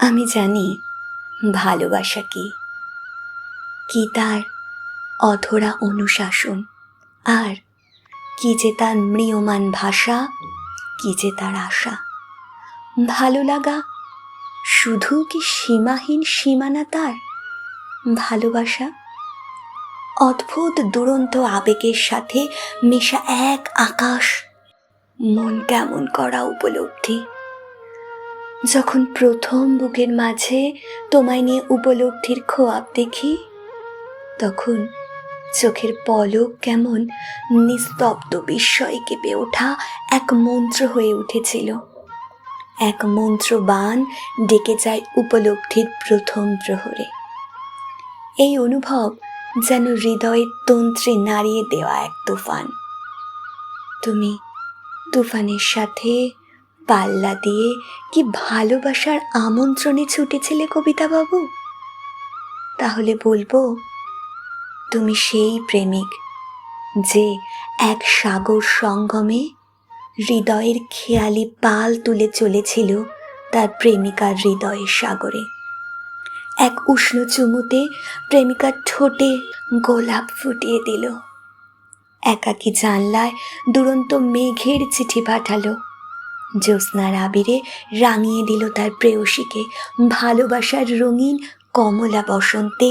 আমি জানি ভালোবাসা কি, কি তার অধরা অনুশাসন, আর কি যে তার ম্রিয়মাণ ভাষা, কি যে তার আশা। ভালো লাগা শুধু কি সীমাহীন সীমানা তার? ভালোবাসা অদ্ভুত দুরন্ত আবেগের সাথে মেশা এক আকাশ, মন কেমন করা উপলব্ধি। যখন প্রথম বুকের মাঝে তোমায় নিয়ে উপলব্ধির খোয়াব দেখি, তখন চোখের পলক কেমন নিস্তব্ধ বিস্ময়ে কেঁপে ওঠা এক মন্ত্র হয়ে উঠেছিল। এক মন্ত্রবাণ ডেকে যায় উপলব্ধির প্রথম প্রহরে। এই অনুভব যেন হৃদয়ের তন্ত্রে নাড়িয়ে দেওয়া এক তুফান। তুমি তুফানের সাথে পাল্লা দিয়ে কি ভালোবাসার আমন্ত্রণে ছুটেছিলে কবিতা বাবু? তাহলে বলবো, তুমি সেই প্রেমিক যে এক সাগর সঙ্গমে হৃদয়ের খেয়ালি পাল তুলে চলেছিল তার প্রেমিকার হৃদয়ের সাগরে। এক উষ্ণ চুমুতে প্রেমিকার ঠোঁটে গোলাপ ফুটিয়ে দিল। একাকী জানলায় দুরন্ত মেঘের চিঠি পাঠালো। জ্যোৎস্নার আবিরে রাঙিয়ে দিল তার প্রেয়সীকে। ভালোবাসার রঙিন কমলা বসন্তে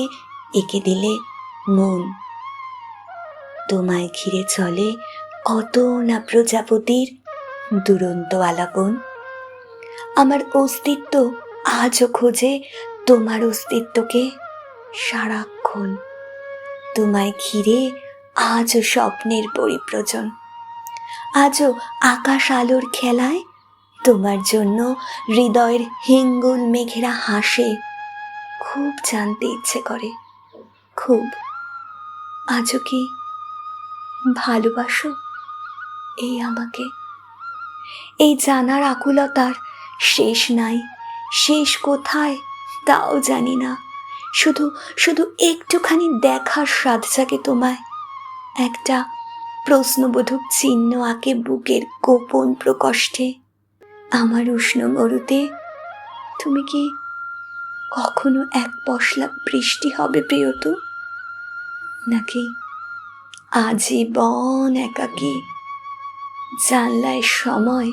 এঁকে দিলে মন। তোমায় ঘিরে চলে কত না প্রজাপতির দুরন্ত আলাপন। আমার অস্তিত্ব আজও খোঁজে তোমার অস্তিত্বকে সারাক্ষণ। তোমায় ঘিরে আজও স্বপ্নের পরিব্রজন। আজও আকাশ আলোর খেলায় তোমার জন্য হৃদয়ের হিঙ্গুল মেঘেরা হাসে। খুব জানতে ইচ্ছে করে, খুব। আজও কি ভালোবাসো এই আমাকে? এই জানার আকুলতার শেষ নাই। শেষ কোথায় তাও জানি না। শুধু শুধু একটুখানি দেখার স্বাদ জাগে তোমায়। একটা প্রশ্নবোধক চিহ্ন আঁকে বুকের গোপন প্রকোষ্ঠে। আমার উষ্ণ মরুতে তুমি কি কখনো এক পশলা বৃষ্টি হবে প্রিয়তু? নাকি আজীবন একাকী জানলায় সময়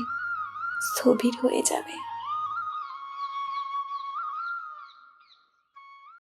স্থবির হয়ে যাবে?